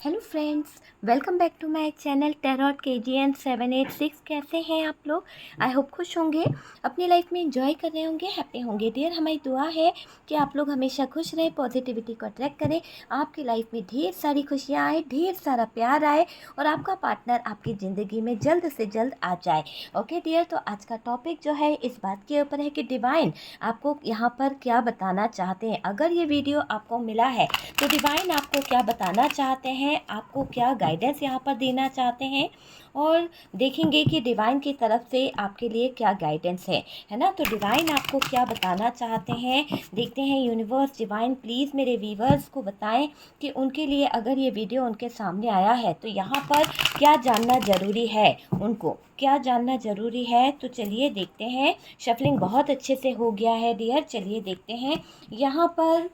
Hello friends, welcome back to my channel tarot KGN 786। कैसे हैं आप लोग? आई होप खुश होंगे, अपनी लाइफ में एंजॉय कर रहे होंगे, हैप्पी होंगे। डियर, हमारी दुआ है कि आप लोग हमेशा खुश रहें, पॉजिटिविटी को अट्रैक्ट करें, आपकी लाइफ में ढेर सारी खुशियाँ आए, ढेर सारा प्यार आए और आपका पार्टनर आपकी ज़िंदगी में जल्द से जल्द आ जाए। ओके डियर, तो आज का टॉपिक जो है इस बात के ऊपर है कि डिवाइन आपको यहाँ पर क्या बताना चाहते हैं। अगर ये वीडियो आपको मिला है तो डिवाइन आपको क्या बताना चाहते हैं, आपको क्या गाइडेंस यहाँ पर देना चाहते हैं, और देखेंगे कि डिवाइन की तरफ से आपके लिए क्या गाइडेंस है ना। तो डिवाइन आपको क्या बताना चाहते हैं, देखते हैं। यूनिवर्स, डिवाइन प्लीज़ मेरे व्यूवर्स को बताएं कि उनके लिए अगर ये वीडियो उनके सामने आया है तो यहाँ पर क्या जानना ज़रूरी है, उनको क्या जानना ज़रूरी है। तो चलिए देखते हैं। शफलिंग बहुत अच्छे से हो गया है डियर, चलिए देखते हैं यहाँ पर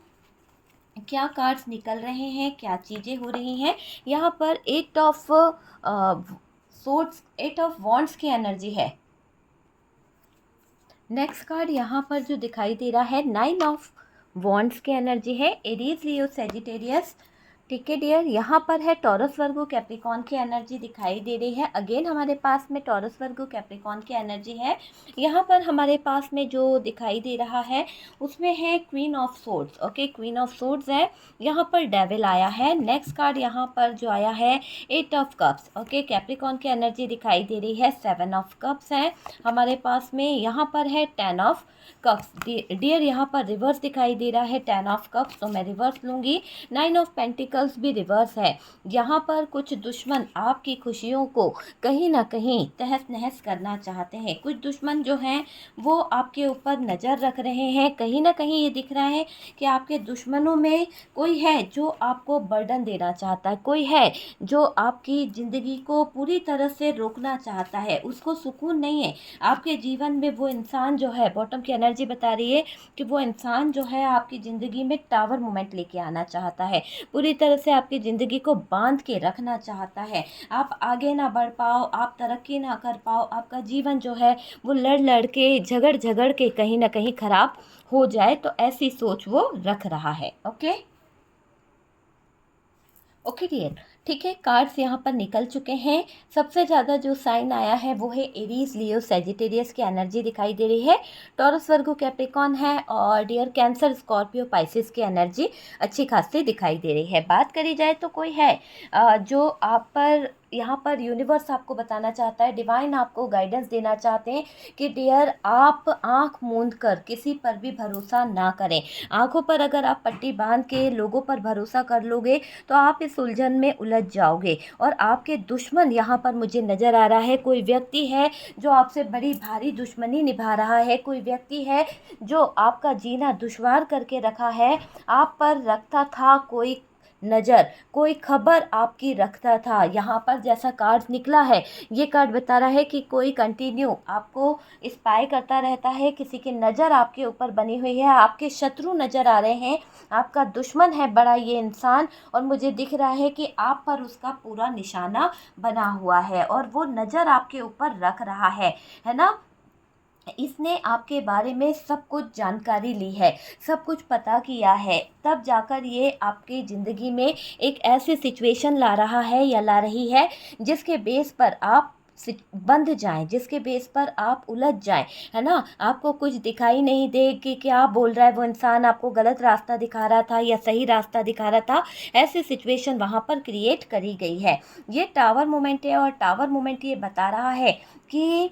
क्या कार्ड्स निकल रहे हैं, क्या चीज़ें हो रही हैं। यहाँ पर 8 ऑफ वॉन्ड्स की एनर्जी है। नेक्स्ट कार्ड यहाँ पर जो दिखाई दे रहा है 9 ऑफ वॉन्ड्स की एनर्जी है। एरीज, लियो, सेजिटेरियस। ठीक है डियर, यहाँ पर है टॉरस, वर्गो, कैप्रिकॉन की एनर्जी दिखाई दे रही है। अगेन हमारे पास में टॉरस, वर्गो, कैप्रिकॉन की एनर्जी है। यहाँ पर हमारे पास में जो दिखाई दे रहा है उसमें है queen of swords. Okay, queen of swords है। यहाँ पर डेविल आया है। नेक्स्ट कार्ड यहाँ पर जो आया है 8 ऑफ कप्स। ओके, कैप्रिकॉन की एनर्जी दिखाई दे रही है। 7 ऑफ कप्स है हमारे पास में। यहाँ पर है 10 ऑफ कप्स। डियर, यहाँ पर रिवर्स दिखाई दे रहा है 10 ऑफ कप्स, तो मैं रिवर्स लूँगी। 9 ऑफ पेंटिकल्स भी रिवर्स है। यहाँ पर कुछ दुश्मन आपकी खुशियों को कहीं ना कहीं तहस नहस करना चाहते हैं। कुछ दुश्मन जो हैं वो आपके ऊपर नज़र रख रहे हैं। कहीं ना कहीं ये दिख रहा है कि आपके दुश्मनों में कोई है जो आपको बर्डन देना चाहता है, कोई है जो आपकी ज़िंदगी को पूरी तरह से रोकना चाहता है, उसको सुकून नहीं है आपके जीवन में। वो इंसान जो है, बॉटम की एनर्जी बता रही है कि वो इंसान जो है आपकी ज़िंदगी में टावर मोमेंट लेके आना चाहता है, पूरी तरह से आपकी ज़िंदगी को बांध के रखना चाहता है। आप आगे ना बढ़ पाओ, आप तरक्की ना कर पाओ, आपका जीवन जो है वो लड़ लड़ के, झगड़ झगड़ के कहीं ना कहीं ख़राब हो जाए, तो ऐसी सोच वो रख रहा है। ओके ओके डियर, ठीक है। कार्ड्स यहाँ पर निकल चुके हैं। सबसे ज़्यादा जो साइन आया है वो है एरीज, लियो, सेजिटेरियस की एनर्जी दिखाई दे रही है। टॉरस, वर्गो, कैप्रिकॉन है। और डियर कैंसर, स्कॉर्पियो, पाइसिस की एनर्जी अच्छी खासी दिखाई दे रही है। बात करी जाए तो कोई है जो आप पर यहाँ पर यूनिवर्स आपको बताना चाहता है, डिवाइन आपको गाइडेंस देना चाहते हैं कि डियर आप आँख मूंद कर किसी पर भी भरोसा ना करें। आँखों पर अगर आप पट्टी बांध के लोगों पर भरोसा कर लोगे तो आप इस उलझन में उलझ जाओगे। और आपके दुश्मन यहाँ पर मुझे नज़र आ रहा है, कोई व्यक्ति है जो आपसे बड़ी भारी दुश्मनी निभा रहा है, कोई व्यक्ति है जो आपका जीना दुश्वार करके रखा है, आप पर रखता था कोई नज़र, कोई खबर आपकी रखता था। यहाँ पर जैसा कार्ड निकला है, ये कार्ड बता रहा है कि कोई कंटिन्यू आपको स्पाई करता रहता है, किसी की नज़र आपके ऊपर बनी हुई है, आपके शत्रु नज़र आ रहे हैं, आपका दुश्मन है बड़ा ये इंसान, और मुझे दिख रहा है कि आप पर उसका पूरा निशाना बना हुआ है और वो नज़र आपके ऊपर रख रहा है ना। इसने आपके बारे में सब कुछ जानकारी ली है, सब कुछ पता किया है, तब जाकर ये आपकी ज़िंदगी में एक ऐसी सिचुएशन ला रहा है या ला रही है जिसके बेस पर आप बंध जाएं, जिसके बेस पर आप उलझ जाएं, है ना। आपको कुछ दिखाई नहीं दे कि क्या बोल रहा है वो इंसान, आपको गलत रास्ता दिखा रहा था या सही रास्ता दिखा रहा था, ऐसी सिचुएशन वहाँ पर क्रिएट करी गई है। ये टावर मोमेंट है और टावर मोमेंट ये बता रहा है कि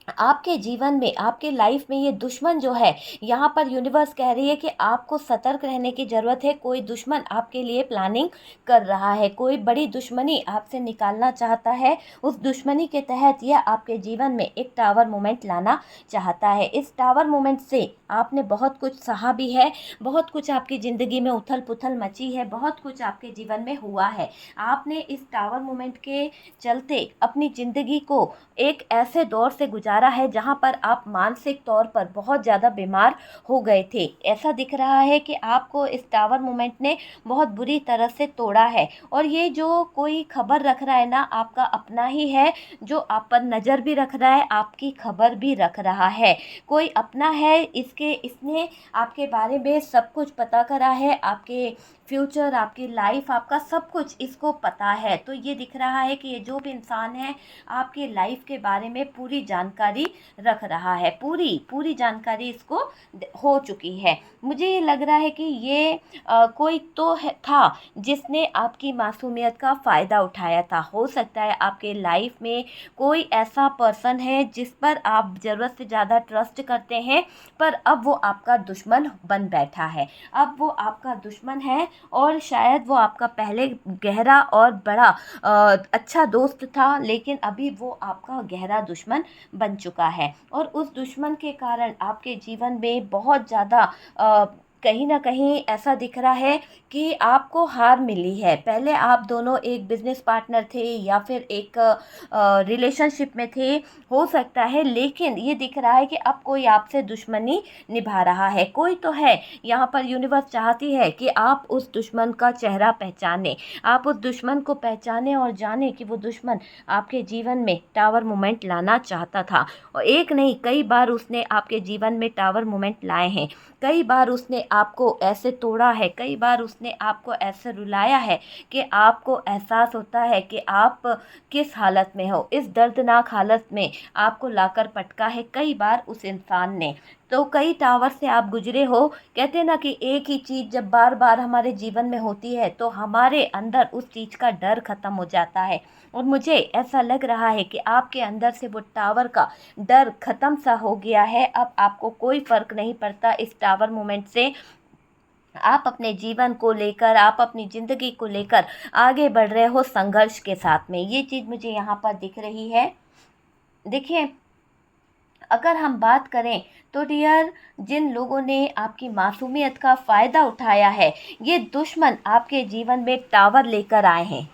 आपके जीवन में, आपके लाइफ में ये दुश्मन जो है, यहाँ पर यूनिवर्स कह रही है कि आपको सतर्क रहने की ज़रूरत है। कोई दुश्मन आपके लिए प्लानिंग कर रहा है, कोई बड़ी दुश्मनी आपसे निकालना चाहता है। उस दुश्मनी के तहत यह आपके जीवन में एक टावर मोमेंट लाना चाहता है। इस टावर मोमेंट से आपने बहुत कुछ सहा भी है, बहुत कुछ आपकी ज़िंदगी में उथल पुथल मची है, बहुत कुछ आपके जीवन में हुआ है। आपने इस टावर मोमेंट के चलते अपनी ज़िंदगी को एक ऐसे दौर से गुजार नज़ारा है जहाँ पर आप मानसिक तौर पर बहुत ज़्यादा बीमार हो गए थे। ऐसा दिख रहा है कि आपको इस टावर मोमेंट ने बहुत बुरी तरह से तोड़ा है। और ये जो कोई खबर रख रहा है ना, आपका अपना ही है, जो आप पर नज़र भी रख रहा है, आपकी खबर भी रख रहा है। कोई अपना है, इसने आपके बारे में सब कुछ पता करा है, आपके फ्यूचर, आपकी लाइफ, आपका सब कुछ इसको पता है। तो ये दिख रहा है कि ये जो भी इंसान है आपकी लाइफ के बारे में पूरी जानकारी रख रहा है, पूरी जानकारी इसको हो चुकी है। मुझे ये लग रहा है कि ये कोई तो था जिसने आपकी मासूमियत का फ़ायदा उठाया था। हो सकता है आपके लाइफ में कोई ऐसा पर्सन है जिस पर आप ज़रूरत से ज़्यादा ट्रस्ट करते हैं, पर अब वो आपका दुश्मन बन बैठा है। अब वो आपका दुश्मन है और शायद वो आपका पहले गहरा और बड़ा अच्छा दोस्त था, लेकिन अभी वो आपका गहरा दुश्मन बन चुका है। और उस दुश्मन के कारण आपके जीवन में बहुत ज़्यादा कहीं ना कहीं ऐसा दिख रहा है कि आपको हार मिली है। पहले आप दोनों एक बिजनेस पार्टनर थे या फिर एक रिलेशनशिप में थे, हो सकता है, लेकिन ये दिख रहा है कि अब कोई आपसे दुश्मनी निभा रहा है। कोई तो है यहाँ पर, यूनिवर्स चाहती है कि आप उस दुश्मन का चेहरा पहचाने, आप उस दुश्मन को पहचाने और जाने कि वो दुश्मन आपके जीवन में टावर मोमेंट लाना चाहता था। और एक नहीं, कई बार उसने आपके जीवन में टावर मोमेंट लाए हैं। कई बार उसने आपको ऐसे तोड़ा है, कई बार उसने आपको ऐसे रुलाया है कि आपको एहसास होता है कि आप किस हालत में हो। इस दर्दनाक हालत में आपको लाकर पटका है कई बार उस इंसान ने। तो कई टावर से आप गुजरे हो। कहते हैं ना कि एक ही चीज़ जब बार बार हमारे जीवन में होती है तो हमारे अंदर उस चीज़ का डर ख़त्म हो जाता है। और मुझे ऐसा लग रहा है कि आपके अंदर से वो टावर का डर ख़त्म सा हो गया है। अब आपको कोई फ़र्क नहीं पड़ता इस टावर मोमेंट से। आप अपने जीवन को लेकर, आप अपनी ज़िंदगी को लेकर आगे बढ़ रहे हो संघर्ष के साथ में। ये चीज़ मुझे यहाँ पर दिख रही है। देखिए, अगर हम बात करें तो डियर, जिन लोगों ने आपकी मासूमियत का फ़ायदा उठाया है, ये दुश्मन आपके जीवन में टावर लेकर आए हैं।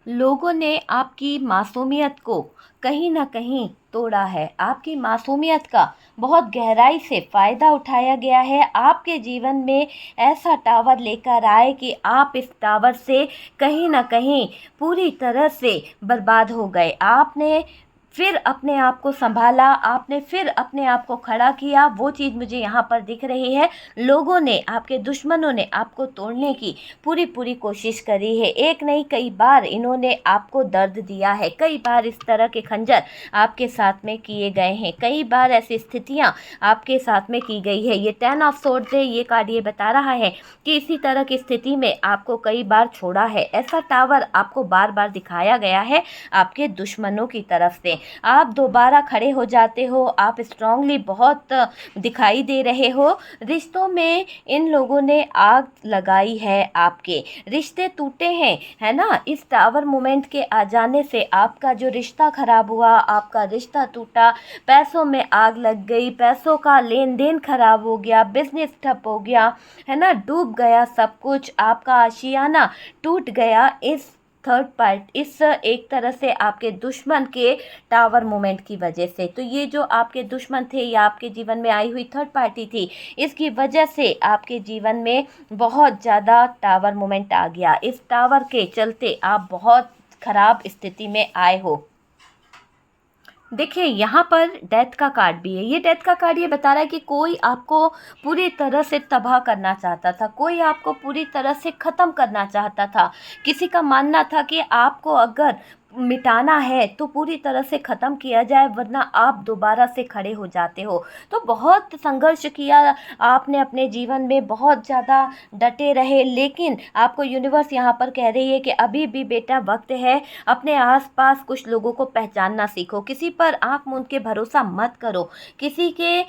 लोगों ने आपकी मासूमियत को कहीं ना कहीं तोड़ा है। आपकी मासूमियत का बहुत गहराई से फ़ायदा उठाया गया है। आपके जीवन में ऐसा टावर लेकर आए कि आप इस टावर से कहीं ना कहीं पूरी तरह से बर्बाद हो गए। आपने फिर अपने आप को संभाला, आपने फिर अपने आप को खड़ा किया। वो चीज़ मुझे यहाँ पर दिख रही है। लोगों ने, आपके दुश्मनों ने आपको तोड़ने की पूरी कोशिश करी है। एक नहीं, कई बार इन्होंने आपको दर्द दिया है। कई बार इस तरह के खंजर आपके साथ में किए गए हैं। कई बार ऐसी स्थितियाँ आपके साथ में की गई है। ये 10 ऑफ सोर्ड्स है, ये कार्ड ये बता रहा है कि इसी तरह की स्थिति में आपको कई बार छोड़ा है। ऐसा टावर आपको बार बार दिखाया गया है आपके दुश्मनों की तरफ से। आप दोबारा खड़े हो जाते हो, आप स्ट्रांगली बहुत दिखाई दे रहे हो। रिश्तों में इन लोगों ने आग लगाई है, आपके रिश्ते टूटे हैं, है ना। इस टावर मोमेंट के आ जाने से आपका जो रिश्ता खराब हुआ, आपका रिश्ता टूटा, पैसों में आग लग गई, पैसों का लेन देन खराब हो गया, बिजनेस ठप हो गया, है ना, डूब गया सब कुछ, आपका आशियाना टूट गया इस थर्ड पार्ट, इस एक तरह से आपके दुश्मन के टावर मोमेंट की वजह से। तो ये जो आपके दुश्मन थे या आपके जीवन में आई हुई थर्ड पार्टी थी, इसकी वजह से आपके जीवन में बहुत ज़्यादा टावर मोमेंट आ गया। इस टावर के चलते आप बहुत ख़राब स्थिति में आए हो। देखिए, यहाँ पर डेथ का कार्ड भी है। ये डेथ का कार्ड ये बता रहा है कि कोई आपको पूरी तरह से तबाह करना चाहता था, कोई आपको पूरी तरह से ख़त्म करना चाहता था। किसी का मानना था कि आपको अगर मिटाना है तो पूरी तरह से ख़त्म किया जाए, वरना आप दोबारा से खड़े हो जाते हो। तो बहुत संघर्ष किया आपने अपने जीवन में, बहुत ज़्यादा डटे रहे, लेकिन आपको यूनिवर्स यहाँ पर कह रही है कि अभी भी बेटा वक्त है। अपने आसपास कुछ लोगों को पहचानना सीखो, किसी पर आँख मूंद के भरोसा मत करो, किसी के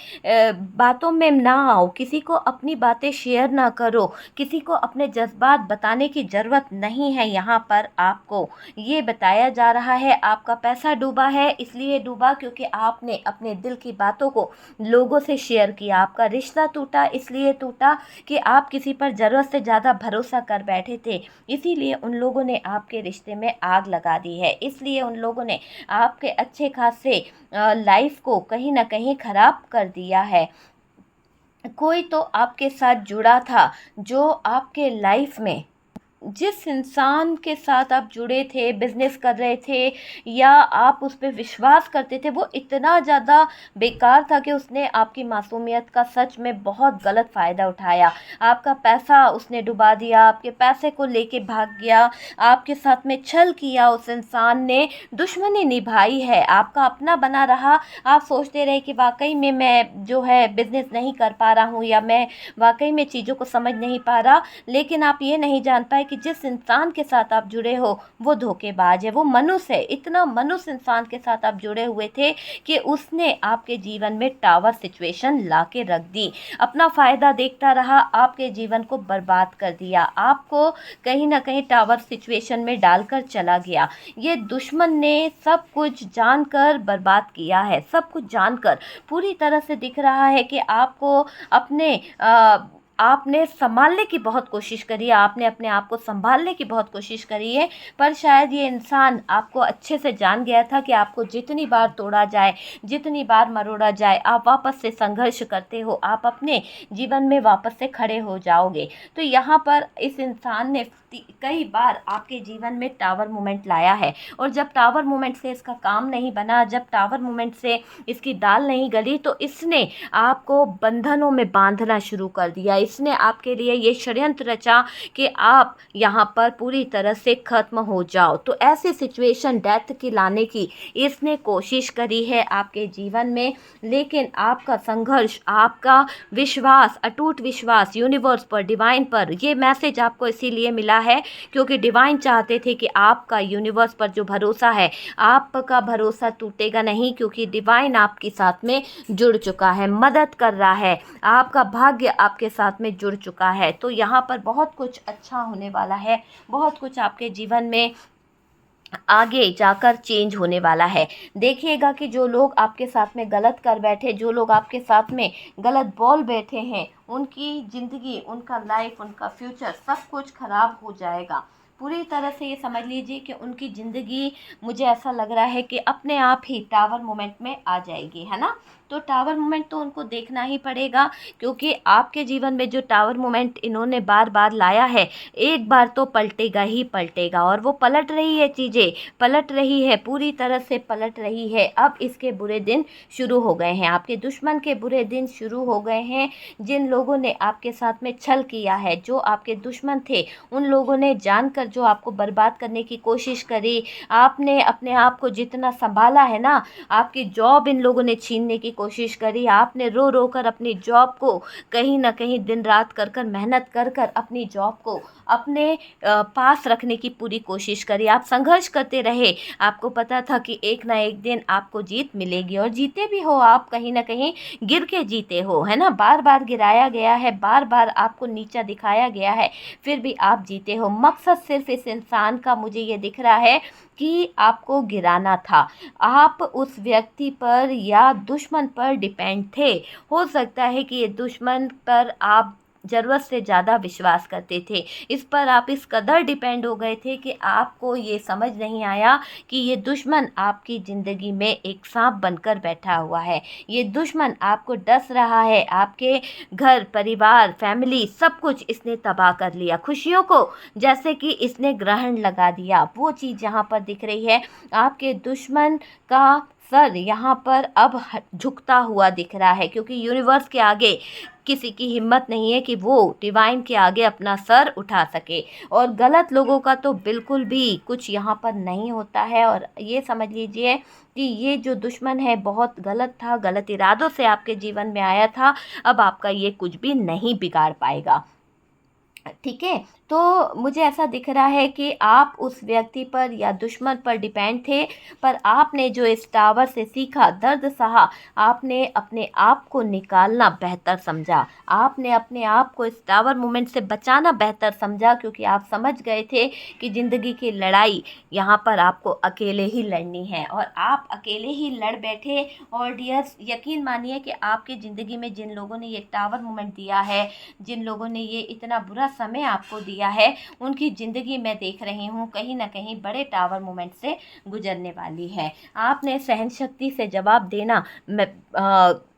बातों में ना आओ, किसी को अपनी बातें शेयर ना करो, किसी को अपने जज्बात बताने की ज़रूरत नहीं है। यहाँ पर आपको ये बताया जा रहा है आपका पैसा डूबा है, इसलिए डूबा क्योंकि आपने अपने दिल की बातों को लोगों से शेयर किया। आपका रिश्ता टूटा इसलिए टूटा कि आप किसी पर ज़रूरत से ज़्यादा भरोसा कर बैठे थे, इसीलिए उन लोगों ने आपके रिश्ते में आग लगा दी है, इसलिए उन लोगों ने आपके अच्छे खासे लाइफ को कहीं ना कहीं ख़राब कर दिया है। कोई तो आपके साथ जुड़ा था जो आपके लाइफ में, जिस इंसान के साथ आप जुड़े थे, बिजनेस कर रहे थे या आप उस पर विश्वास करते थे, वो इतना ज़्यादा बेकार था कि उसने आपकी मासूमियत का सच में बहुत गलत फ़ायदा उठाया। आपका पैसा उसने डुबा दिया, आपके पैसे को लेके भाग गया, आपके साथ में छल किया उस इंसान ने, दुश्मनी निभाई है, आपका अपना बना रहा। आप सोचते रहे कि वाकई में मैं जो है बिज़नेस नहीं कर पा रहा हूँ या मैं वाकई में चीज़ों को समझ नहीं पा रहा, लेकिन आप ये नहीं जान पाए कि जिस इंसान के साथ आप जुड़े हो वो धोखेबाज है, वो मनुष्य है। इतना मनुष्य इंसान के साथ आप जुड़े हुए थे कि उसने आपके जीवन में टावर सिचुएशन ला के रख दी, अपना फ़ायदा देखता रहा, आपके जीवन को बर्बाद कर दिया, आपको कहीं ना कहीं टावर सिचुएशन में डालकर चला गया। ये दुश्मन ने सब कुछ जानकर बर्बाद किया है, सब कुछ जानकर। पूरी तरह से दिख रहा है कि आपको अपने आपने संभालने की बहुत कोशिश करी है, आपने अपने आप को संभालने की बहुत कोशिश करी है, पर शायद ये इंसान आपको अच्छे से जान गया था कि आपको जितनी बार तोड़ा जाए, जितनी बार मरोड़ा जाए, आप वापस से संघर्ष करते हो, आप अपने जीवन में वापस से खड़े हो जाओगे। तो यहाँ पर इस इंसान ने कई बार आपके जीवन में टावर मोमेंट लाया है, और जब टावर मोमेंट से इसका काम नहीं बना, जब टावर मोमेंट से इसकी दाल नहीं गली, तो इसने आपको बंधनों में बांधना शुरू कर दिया। इसने आपके लिए ये षड्यंत्र रचा कि आप यहाँ पर पूरी तरह से ख़त्म हो जाओ। तो ऐसी सिचुएशन डेथ की लाने की इसने कोशिश करी है आपके जीवन में, लेकिन आपका संघर्ष, आपका विश्वास, अटूट विश्वास यूनिवर्स पर, डिवाइन पर, ये मैसेज आपको इसीलिए मिला है क्योंकि डिवाइन चाहते थे कि आपका यूनिवर्स पर जो भरोसा है, आपका भरोसा टूटेगा नहीं, क्योंकि डिवाइन आपके साथ में जुड़ चुका है, मदद कर रहा है, आपका भाग्य आपके साथ में जुड़ चुका है। तो यहाँ पर बहुत कुछ अच्छा होने वाला है, बहुत कुछ आपके जीवन में आगे जाकर चेंज होने वाला है। देखिएगा कि जो लोग आपके साथ में गलत कर बैठे, जो लोग आपके साथ में गलत बोल बैठे हैं, उनकी ज़िंदगी, उनका लाइफ, उनका फ्यूचर सब कुछ ख़राब हो जाएगा। पूरी तरह से ये समझ लीजिए कि उनकी ज़िंदगी, मुझे ऐसा लग रहा है कि अपने आप ही टावर मोमेंट में आ जाएगी, है ना। तो टावर मोमेंट तो उनको देखना ही पड़ेगा, क्योंकि आपके जीवन में जो टावर मोमेंट इन्होंने बार बार लाया है, एक बार तो पलटेगा ही पलटेगा, और वो पलट रही है, चीज़ें पलट रही है, पूरी तरह से पलट रही है। अब इसके बुरे दिन शुरू हो गए हैं, आपके दुश्मन के बुरे दिन शुरू हो गए हैं। जिन लोगों ने आपके साथ में छल किया है, जो आपके दुश्मन थे, उन लोगों ने जानकर जो आपको बर्बाद करने की कोशिश करी, आपने अपने आप को जितना संभाला है ना, आपकी जॉब इन लोगों ने छीनने की कोशिश करी, आपने रो रो कर अपनी जॉब को कहीं ना कहीं दिन रात कर कर मेहनत कर कर अपनी जॉब को अपने पास रखने की पूरी कोशिश करी, आप संघर्ष करते रहे। आपको पता था कि एक ना एक दिन आपको जीत मिलेगी, और जीते भी हो आप, कहीं ना कहीं गिर के जीते हो, है ना। बार बार गिराया गया है, बार बार आपको नीचा दिखाया गया है, फिर भी आप जीते हो। मकसद सिर्फ इस इंसान का मुझे ये दिख रहा है कि आपको गिराना था। आप उस व्यक्ति पर या दुश्मन पर डिपेंड थे। हो सकता है कि ये दुश्मन पर आप ज़रूरत से ज़्यादा विश्वास करते थे, इस पर आप इस कदर डिपेंड हो गए थे कि आपको ये समझ नहीं आया कि ये दुश्मन आपकी ज़िंदगी में एक सांप बनकर बैठा हुआ है। ये दुश्मन आपको डस रहा है, आपके घर परिवार फैमिली सब कुछ इसने तबाह कर लिया, खुशियों को जैसे कि इसने ग्रहण लगा दिया। वो चीज़ यहाँ पर दिख रही है, आपके दुश्मन का सर यहाँ पर अब झुकता हुआ दिख रहा है, क्योंकि यूनिवर्स के आगे किसी की हिम्मत नहीं है कि वो डिवाइन के आगे अपना सर उठा सके, और गलत लोगों का तो बिल्कुल भी कुछ यहाँ पर नहीं होता है। और ये समझ लीजिए कि ये जो दुश्मन है बहुत गलत था, गलत इरादों से आपके जीवन में आया था, अब आपका ये कुछ भी नहीं बिगाड़ पाएगा, ठीक है। तो मुझे ऐसा दिख रहा है कि आप उस व्यक्ति पर या दुश्मन पर डिपेंड थे, पर आपने जो इस टावर से सीखा, दर्द सहा, आपने अपने आप को निकालना बेहतर समझा। आपने अपने आप को इस टावर मोमेंट से बचाना बेहतर समझा, क्योंकि आप समझ गए थे कि ज़िंदगी की लड़ाई यहाँ पर आपको अकेले ही लड़नी है, और आप अकेले ही लड़ बैठे। और डियर्स, यकीन मानिए कि आपकी ज़िंदगी में जिन लोगों ने ये टावर मोमेंट दिया है, जिन लोगों ने ये इतना बुरा समय आपको दिया है, उनकी ज़िंदगी मैं देख रही हूँ कहीं ना कहीं बड़े टावर मोमेंट से गुजरने वाली है। आपने सहन शक्ति से जवाब देना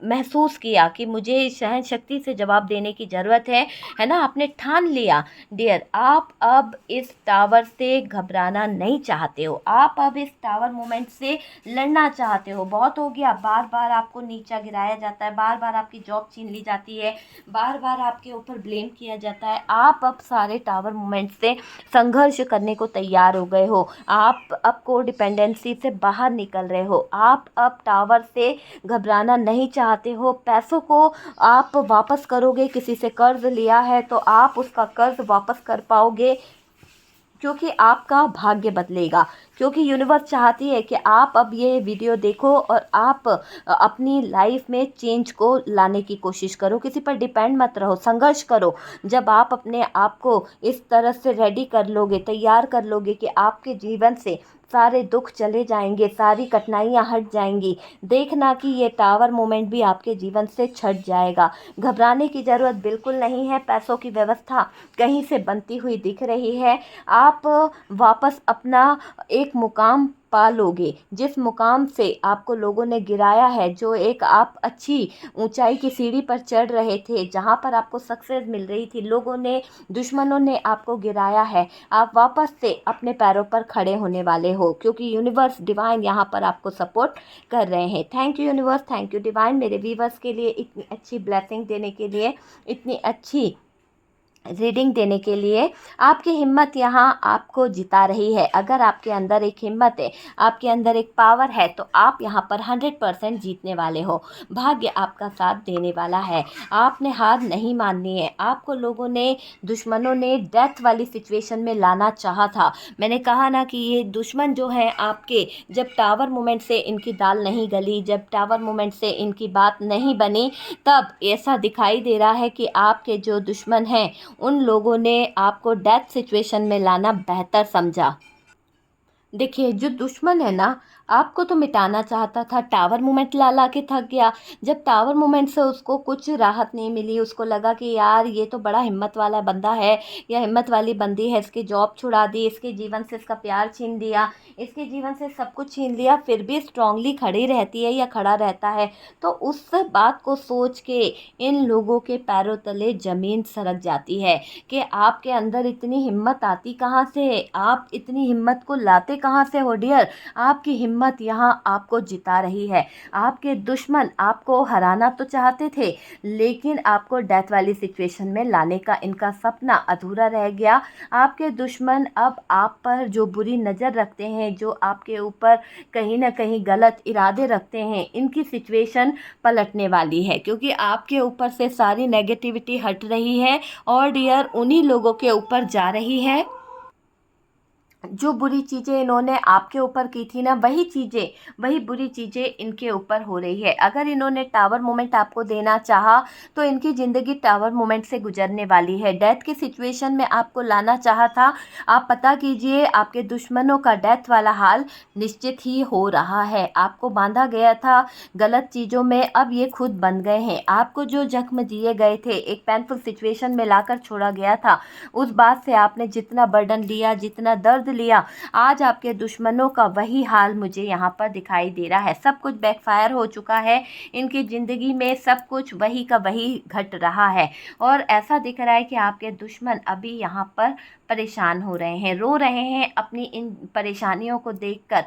महसूस किया कि मुझे सहन शक्ति से जवाब देने की ज़रूरत है ना। आपने ठान लिया डियर, आप अब इस टावर से घबराना नहीं चाहते हो, आप अब इस टावर मोमेंट से लड़ना चाहते हो। बहुत हो गया, बार बार आपको नीचा गिराया जाता है, बार बार आपकी जॉब छीन ली जाती है, बार बार आपके ऊपर ब्लेम किया जाता है। आप अब सारे टावर मोमेंट से संघर्ष करने को तैयार हो गए हो। आप अब को डिपेंडेंसी से बाहर निकल रहे हो। आप अब टावर से घबराना नहीं चाहते हो। पैसों को आप वापस करोगे, किसी से कर्ज लिया है तो आप उसका कर्ज वापस कर पाओगे, क्योंकि आपका भाग्य बदलेगा। क्योंकि यूनिवर्स चाहती है कि आप अब ये वीडियो देखो और आप अपनी लाइफ में चेंज को लाने की कोशिश करो। किसी पर डिपेंड मत रहो, संघर्ष करो। जब आप अपने आप को इस तरह से रेडी कर लोगे, तैयार कर लोगे कि आपके जीवन से सारे दुख चले जाएंगे, सारी कठिनाइयाँ हट जाएंगी, देखना कि ये टावर मोमेंट भी आपके जीवन से छट जाएगा। घबराने की ज़रूरत बिल्कुल नहीं है। पैसों की व्यवस्था कहीं से बनती हुई दिख रही है। आप वापस अपना एक मुकाम पा लोगे, जिस मुकाम से आपको लोगों ने गिराया है, जो एक आप अच्छी ऊंचाई की सीढ़ी पर चढ़ रहे थे, जहां पर आपको सक्सेस मिल रही थी, लोगों ने, दुश्मनों ने आपको गिराया है, आप वापस से अपने पैरों पर खड़े होने वाले हो, क्योंकि यूनिवर्स डिवाइन यहाँ पर आपको सपोर्ट कर रहे हैं। Thank you universe, thank you divine, मेरे व्यूवर्स के लिए इतनी अच्छी ब्लेसिंग देने के लिए, इतनी अच्छी रीडिंग देने के लिए। आपकी हिम्मत यहाँ आपको जिता रही है। अगर आपके अंदर एक हिम्मत है, आपके अंदर एक पावर है, तो आप यहाँ पर 100% जीतने वाले हो। भाग्य आपका साथ देने वाला है। आपने हार नहीं माननी है। आपको लोगों ने, दुश्मनों ने डेथ वाली सिचुएशन में लाना चाहा था। मैंने कहा ना कि ये दुश्मन जो हैं आपके, जब टावर मोमेंट से इनकी दाल नहीं गली, जब टावर मोमेंट से इनकी बात नहीं बनी, तब ऐसा दिखाई दे रहा है कि आपके जो दुश्मन हैं, उन लोगों ने आपको डेथ सिचुएशन में लाना बेहतर समझा। देखिए, जो दुश्मन है ना, आपको तो मिटाना चाहता था, टावर मोमेंट ला ला के थक गया। जब टावर मोमेंट से उसको कुछ राहत नहीं मिली, उसको लगा कि यार ये तो बड़ा हिम्मत वाला बंदा है या हिम्मत वाली बंदी है, इसकी जॉब छुड़ा दी, इसके जीवन से इसका प्यार छीन लिया, इसके जीवन से सब कुछ छीन लिया, फिर भी स्ट्रांगली खड़ी रहती है या खड़ा रहता है, तो उस बात को सोच के इन लोगों के पैरों तले ज़मीन सरक जाती है कि आपके अंदर इतनी हिम्मत आती कहाँ से, आप इतनी हिम्मत को लाते कहाँ से हो डियर। आपकी हिम्मत यहाँ आपको जिता रही है। आपके दुश्मन आपको हराना तो चाहते थे, लेकिन आपको डेथ वाली सिचुएशन में लाने का इनका सपना अधूरा रह गया। आपके दुश्मन अब आप पर जो बुरी नज़र रखते हैं, जो आपके ऊपर कहीं ना कहीं गलत इरादे रखते हैं, इनकी सिचुएशन पलटने वाली है, क्योंकि आपके ऊपर से सारी नेगेटिविटी हट रही है और डियर उन्हीं लोगों के ऊपर जा रही है। जो बुरी चीज़ें इन्होंने आपके ऊपर की थी ना, वही चीज़ें, वही बुरी चीज़ें इनके ऊपर हो रही है। अगर इन्होंने टावर मोमेंट आपको देना चाहा, तो इनकी ज़िंदगी टावर मोमेंट से गुजरने वाली है। डेथ की सिचुएशन में आपको लाना चाहा था। आप पता कीजिए, आपके दुश्मनों का डेथ वाला हाल निश्चित ही हो रहा है। आपको बांधा गया था गलत चीज़ों में, अब ये खुद बन गए हैं। आपको जो जख्म दिए गए थे, एक पेनफुल सिचुएशन में लाकर छोड़ा गया था, उस बात से आपने जितना बर्डन लिया, जितना दर्द लिया, आज आपके दुश्मनों का वही हाल मुझे यहाँ पर दिखाई दे रहा है। सब कुछ बैकफायर हो चुका है, इनकी ज़िंदगी में सब कुछ वही का वही घट रहा है, और ऐसा दिख रहा है कि आपके दुश्मन अभी यहाँ पर परेशान हो रहे हैं, रो रहे हैं अपनी इन परेशानियों को देखकर।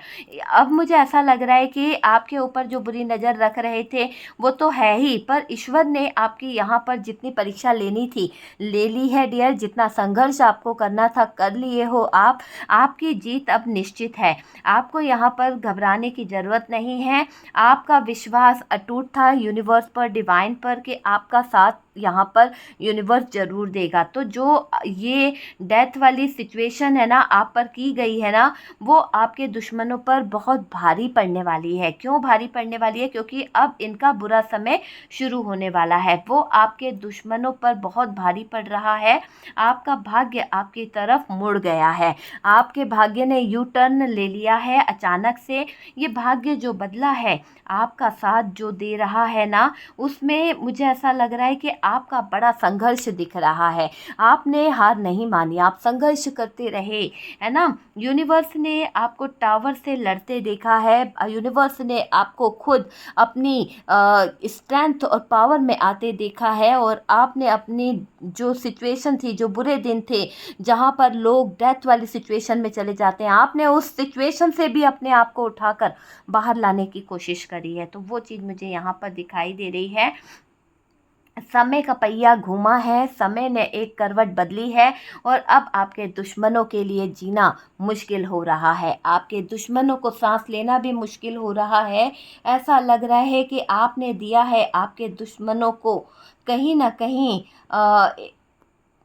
अब मुझे ऐसा लग रहा है कि आपके ऊपर जो बुरी नज़र रख रहे थे वो तो है ही, पर ईश्वर ने आपकी यहाँ पर जितनी परीक्षा लेनी थी ले ली है डियर। जितना संघर्ष आपको करना था कर लिए हो आप। आपकी जीत अब निश्चित है। आपको यहाँ पर घबराने की ज़रूरत नहीं है। आपका विश्वास अटूट था यूनिवर्स पर, डिवाइन पर, कि आपका साथ यहाँ पर यूनिवर्स ज़रूर देगा। तो जो ये डेथ वाली सिचुएशन है ना आप पर की गई है ना, वो आपके दुश्मनों पर बहुत भारी पड़ने वाली है। क्यों भारी पड़ने वाली है? क्योंकि अब इनका बुरा समय शुरू होने वाला है। वो आपके दुश्मनों पर बहुत भारी पड़ रहा है। आपका भाग्य आपकी तरफ मुड़ गया है। आपके भाग्य ने यू टर्न ले लिया है अचानक से। ये भाग्य जो बदला है, आपका साथ जो दे रहा है ना, उसमें मुझे ऐसा लग रहा है कि आपका बड़ा संघर्ष दिख रहा है। आपने हार नहीं मानी, आप संघर्ष करते रहे, है ना। यूनिवर्स ने आपको टावर से लड़ते देखा है। यूनिवर्स ने आपको खुद अपनी स्ट्रेंथ और पावर में आते देखा है। और आपने अपनी जो सिचुएशन थी, जो बुरे दिन थे, जहाँ पर लोग डेथ वाली सिचुएशन में चले जाते हैं, आपने उस सिचुएशन से भी अपने आप को उठाकर बाहर लाने की कोशिश करी है। तो वो चीज़ मुझे यहाँ पर दिखाई दे रही है। समय का पहिया घूमा है, समय ने एक करवट बदली है और अब आपके दुश्मनों के लिए जीना मुश्किल हो रहा है। आपके दुश्मनों को सांस लेना भी मुश्किल हो रहा है। ऐसा लग रहा है कि आपने दिया है आपके दुश्मनों को कहीं ना कहीं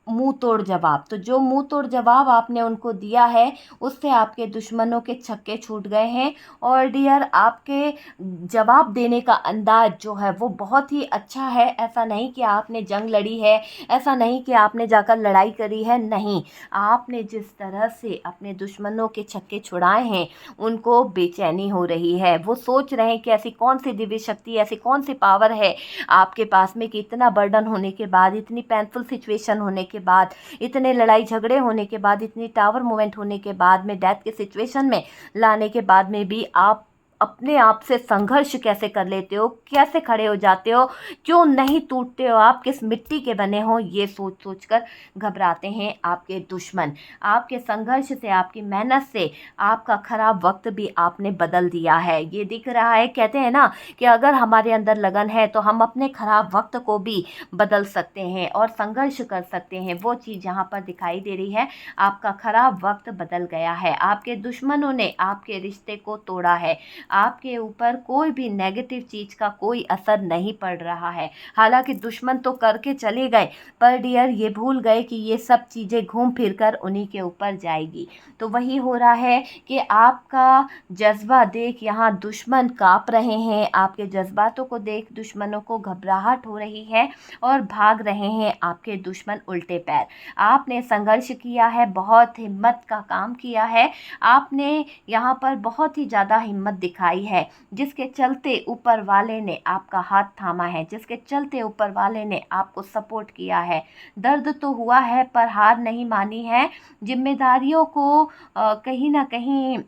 मुंह तोड़ जवाब। तो जो मुंह तोड़ जवाब आपने उनको दिया है, उससे आपके दुश्मनों के छक्के छूट गए हैं। और डियर, आपके जवाब देने का अंदाज जो है वो बहुत ही अच्छा है। ऐसा नहीं कि आपने जंग लड़ी है, ऐसा नहीं कि आपने जाकर लड़ाई करी है, नहीं। आपने जिस तरह से अपने दुश्मनों के छक्के छुड़ाए हैं, उनको बेचैनी हो रही है। वो सोच रहे हैं कि ऐसी कौन सी दिव्य शक्ति, ऐसी कौन सी पावर है आपके पास में कि इतना बर्डन होने के बाद, इतनी पेनफुल सिचुएशन होने के बाद, इतने लड़ाई झगड़े होने के बाद, इतनी टावर मूवमेंट होने के बाद में, डेथ के सिचुएशन में लाने के बाद में भी आप अपने आप से संघर्ष कैसे कर लेते हो, कैसे खड़े हो जाते हो, क्यों नहीं टूटते हो, आप किस मिट्टी के बने हो, ये सोच सोच कर घबराते हैं आपके दुश्मन। आपके संघर्ष से, आपकी मेहनत से आपका खराब वक्त भी आपने बदल दिया है। ये दिख रहा है, कहते हैं ना कि अगर हमारे अंदर लगन है तो हम अपने खराब वक्त को भी बदल सकते हैं और संघर्ष कर सकते हैं। वो चीज़ यहाँ पर दिखाई दे रही है। आपका खराब वक्त बदल गया है। आपके दुश्मनों ने आपके रिश्ते को तोड़ा है। आपके ऊपर कोई भी नेगेटिव चीज़ का कोई असर नहीं पड़ रहा है। हालांकि दुश्मन तो करके चले गए, पर डियर ये भूल गए कि ये सब चीज़ें घूम फिर कर उन्हीं के ऊपर जाएगी। तो वही हो रहा है कि आपका जज्बा देख यहाँ दुश्मन काँप रहे हैं। आपके जज्बातों को देख दुश्मनों को घबराहट हो रही है और भाग रहे हैं आपके दुश्मन उल्टे पैर। आपने संघर्ष किया है, बहुत हिम्मत का काम किया है। आपने यहाँ पर बहुत ही ज़्यादा हिम्मत दिखाई है, जिसके चलते ऊपर वाले ने आपका हाथ थामा है, जिसके चलते ऊपर वाले ने आपको सपोर्ट किया है। दर्द तो हुआ है पर हार नहीं मानी है। जिम्मेदारियों को कहीं ना कहीं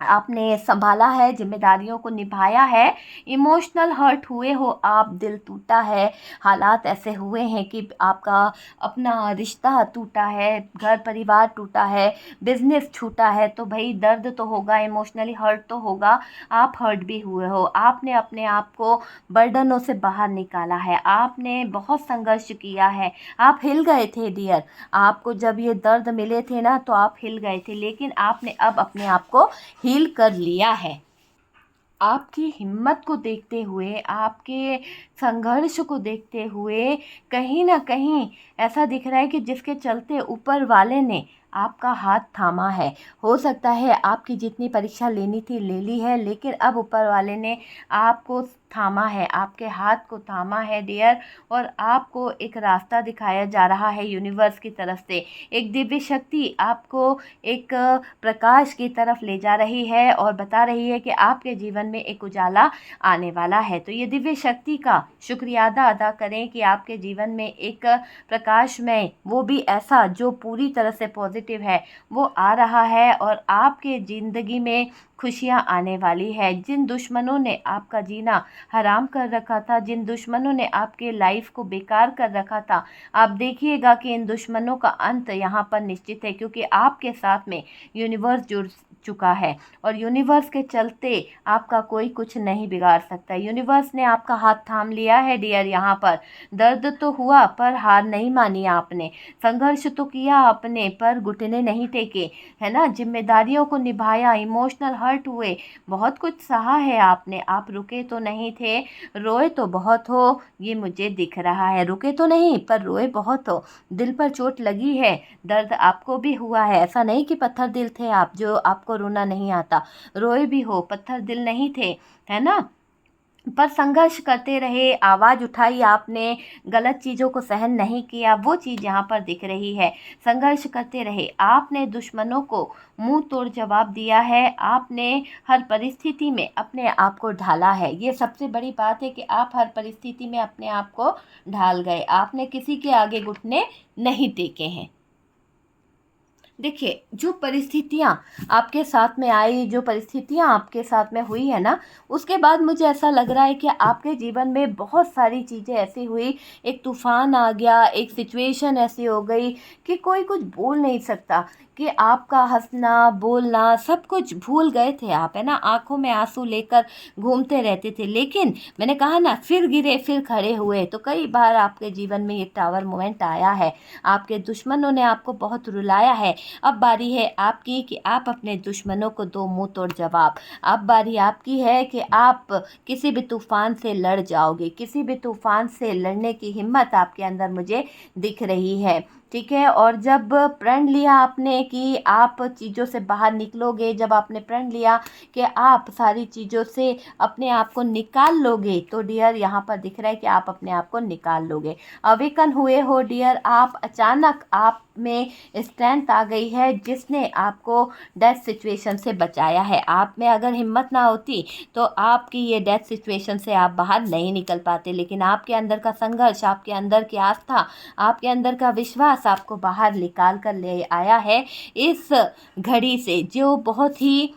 आपने संभाला है, जिम्मेदारियों को निभाया है। इमोशनल हर्ट हुए हो आप, दिल टूटा है, हालात ऐसे हुए हैं कि आपका अपना रिश्ता टूटा है, घर परिवार टूटा है, बिजनेस छूटा है। तो भाई दर्द तो होगा, इमोशनली हर्ट तो होगा। आप हर्ट भी हुए हो। आपने अपने आप को बर्डनों से बाहर निकाला है। आपने बहुत संघर्ष किया है। आप हिल गए थे डियर। आपको जब ये दर्द मिले थे ना तो आप हिल गए थे, लेकिन आपने अब अपने आप को हील कर लिया है। आपकी हिम्मत को देखते हुए, आपके संघर्ष को देखते हुए कहीं ना कहीं ऐसा दिख रहा है कि जिसके चलते ऊपर वाले ने आपका हाथ थामा है। हो सकता है आपकी जितनी परीक्षा लेनी थी ले ली है, लेकिन अब ऊपर वाले ने आपको थामा है, आपके हाथ को थामा है डियर। और आपको एक रास्ता दिखाया जा रहा है यूनिवर्स की तरफ से। एक दिव्य शक्ति आपको एक प्रकाश की तरफ ले जा रही है और बता रही है कि आपके जीवन में एक उजाला आने वाला है। तो ये दिव्य शक्ति का शुक्रिया अदा करें कि आपके जीवन में एक प्रकाश में, वो भी ऐसा जो पूरी तरह से पॉजिटिव है, वो आ रहा है और आपके ज़िंदगी में खुशियाँ आने वाली है। जिन दुश्मनों ने आपका जीना हराम कर रखा था, जिन दुश्मनों ने आपके लाइफ को बेकार कर रखा था, आप देखिएगा कि इन दुश्मनों का अंत यहाँ पर निश्चित है, क्योंकि आपके साथ में यूनिवर्स जुड़ चुका है और यूनिवर्स के चलते आपका कोई कुछ नहीं बिगाड़ सकता। यूनिवर्स ने आपका हाथ थाम लिया है डियर। यहाँ पर दर्द तो हुआ पर हार नहीं मानी आपने, संघर्ष तो किया आपने पर घुटने नहीं टेके, है ना, जिम्मेदारियों को निभाया, इमोशनल हर्ट हुए, बहुत कुछ सहा है आपने। आप रुके तो नहीं थे, रोए तो बहुत हो, ये मुझे दिख रहा है। रुके तो नहीं पर रोए बहुत हो, दिल पर चोट लगी है, दर्द आपको भी हुआ है। ऐसा नहीं कि पत्थर दिल थे आप जो आपको रोना नहीं आता, रोए भी हो, पत्थर दिल नहीं थे, है ना, पर संघर्ष करते रहे, आवाज़ उठाई आपने, गलत चीज़ों को सहन नहीं किया, वो चीज़ यहाँ पर दिख रही है। संघर्ष करते रहे, आपने दुश्मनों को मुंह तोड़ जवाब दिया है, आपने हर परिस्थिति में अपने आप को ढाला है। ये सबसे बड़ी बात है कि आप हर परिस्थिति में अपने आप को ढाल गए, आपने किसी के आगे घुटने नहीं टेके हैं। देखिए, जो परिस्थितियाँ आपके साथ में आई, जो परिस्थितियाँ आपके साथ में हुई है ना, उसके बाद मुझे ऐसा लग रहा है कि आपके जीवन में बहुत सारी चीज़ें ऐसी हुई, एक तूफ़ान आ गया, एक सिचुएशन ऐसी हो गई कि कोई कुछ बोल नहीं सकता, कि आपका हंसना बोलना सब कुछ भूल गए थे आप, है ना, आंखों में आंसू लेकर घूमते रहते थे। लेकिन मैंने कहा ना, फिर गिरे फिर खड़े हुए। तो कई बार आपके जीवन में ये टावर मोमेंट आया है, आपके दुश्मनों ने आपको बहुत रुलाया है। अब बारी है आपकी कि आप अपने दुश्मनों को दो मुंह तोड़ जवाब। अब बारी आपकी है कि आप किसी भी तूफान से लड़ जाओगे, किसी भी तूफान से लड़ने की हिम्मत आपके अंदर मुझे दिख रही है, ठीक है। और जब प्रण लिया आपने कि आप चीज़ों से बाहर निकलोगे, जब आपने प्रण लिया कि आप सारी चीज़ों से अपने आप को निकाल लोगे, तो डियर यहाँ पर दिख रहा है कि आप अपने आप को निकाल लोगे। अवेकन हुए हो डियर आप, अचानक आप में स्ट्रेंथ आ गई है जिसने आपको डेथ सिचुएशन से बचाया है। आप में अगर हिम्मत ना होती तो आपकी ये डेथ सिचुएशन से आप बाहर नहीं निकल पाते, लेकिन आपके अंदर का संघर्ष, आपके अंदर की आस्था, आपके अंदर का विश्वास आपको बाहर निकाल कर ले आया है इस घड़ी से, जो बहुत ही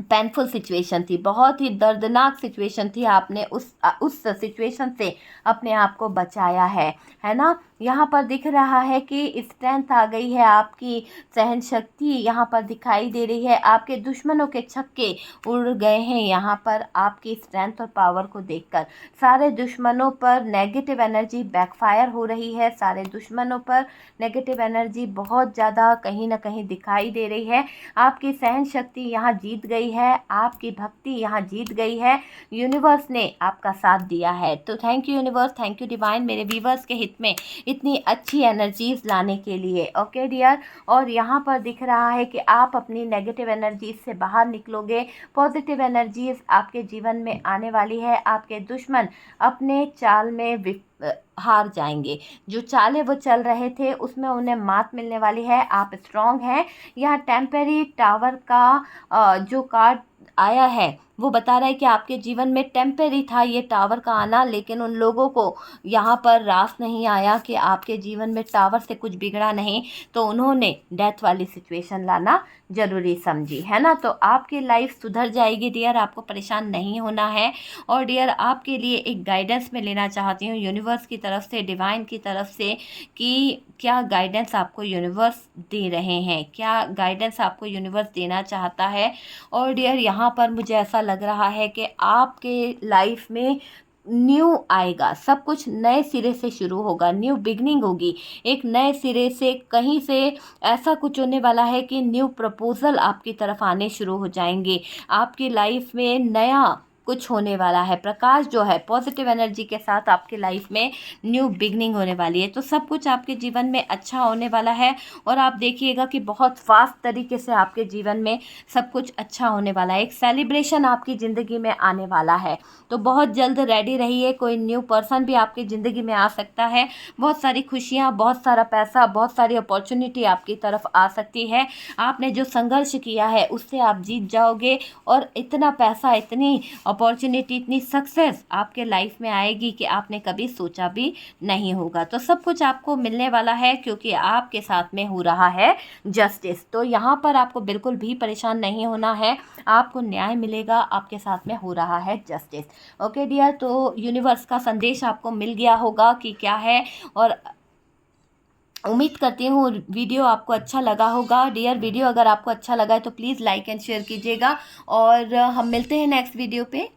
पेनफुल सिचुएशन थी, बहुत ही दर्दनाक सिचुएशन थी। आपने उस सिचुएशन से अपने आप को बचाया है ना। यहाँ पर दिख रहा है कि स्ट्रेंथ आ गई है, आपकी सहन शक्ति यहाँ पर दिखाई दे रही है, आपके दुश्मनों के छक्के उड़ गए हैं यहाँ पर आपकी स्ट्रेंथ और पावर को देखकर। सारे दुश्मनों पर नेगेटिव एनर्जी बैकफायर हो रही है, सारे दुश्मनों पर नेगेटिव एनर्जी बहुत ज़्यादा कहीं ना कहीं दिखाई दे रही है। आपकी सहन शक्ति यहाँ जीत गई है, आपकी भक्ति यहाँ जीत गई है, यूनिवर्स ने आपका साथ दिया है। तो thank you universe, thank you divine, मेरे व्यूवर्स के हित में इतनी अच्छी एनर्जीज लाने के लिए। ओके डियर, और यहाँ पर दिख रहा है कि आप अपनी नेगेटिव एनर्जीज से बाहर निकलोगे, पॉजिटिव एनर्जीज आपके जीवन में आने वाली है। आपके दुश्मन अपने चाल में हार जाएंगे, जो चाले वो चल रहे थे उसमें उन्हें मात मिलने वाली है। आप स्ट्रांग हैं। यहाँ टेम्पररी टावर का जो कार्ड आया है वो बता रहा है कि आपके जीवन में टेम्पररी था ये टावर का आना, लेकिन उन लोगों को यहाँ पर रास नहीं आया कि आपके जीवन में टावर से कुछ बिगड़ा नहीं, तो उन्होंने डेथ वाली सिचुएशन लाना ज़रूरी समझी, है ना। तो आपकी लाइफ सुधर जाएगी डियर, आपको परेशान नहीं होना है। और डियर, आपके लिए एक गाइडेंस मैं लेना चाहती हूँ यूनिवर्स की तरफ से, डिवाइन की तरफ से, कि क्या गाइडेंस आपको यूनिवर्स दे रहे हैं, क्या गाइडेंस आपको यूनिवर्स देना चाहता है। और डियर, यहाँ पर मुझे ऐसा लग रहा है कि आपके लाइफ में न्यू आएगा, सब कुछ नए सिरे से शुरू होगा, न्यू बिगनिंग होगी, एक नए सिरे से कहीं से ऐसा कुछ होने वाला है कि न्यू प्रपोजल आपकी तरफ आने शुरू हो जाएंगे, आपकी लाइफ में नया कुछ होने वाला है। प्रकाश जो है पॉजिटिव एनर्जी के साथ आपकी लाइफ में न्यू बिगनिंग होने वाली है, तो सब कुछ आपके जीवन में अच्छा होने वाला है। और आप देखिएगा कि बहुत फास्ट तरीके से आपके जीवन में सब कुछ अच्छा होने वाला है, एक सेलिब्रेशन आपकी ज़िंदगी में आने वाला है। तो बहुत जल्द रेडी रहिए, कोई न्यू पर्सन भी आपकी ज़िंदगी में आ सकता है, बहुत सारी खुशियाँ, बहुत सारा पैसा, बहुत सारी अपॉर्चुनिटी आपकी तरफ आ सकती है। आपने जो संघर्ष किया है उससे आप जीत जाओगे, और इतना पैसा, इतनी अपॉर्चुनिटी, इतनी सक्सेस आपके लाइफ में आएगी कि आपने कभी सोचा भी नहीं होगा। तो सब कुछ आपको मिलने वाला है क्योंकि आपके साथ में हो रहा है जस्टिस। तो यहाँ पर आपको बिल्कुल भी परेशान नहीं होना है, आपको न्याय मिलेगा, आपके साथ में हो रहा है जस्टिस। ओके डियर, तो यूनिवर्स का संदेश आपको मिल गया होगा कि क्या है, और उम्मीद करती हूँ वीडियो आपको अच्छा लगा होगा। डियर वीडियो अगर आपको अच्छा लगा है तो प्लीज़ लाइक एंड शेयर कीजिएगा और हम मिलते हैं नेक्स्ट वीडियो पे।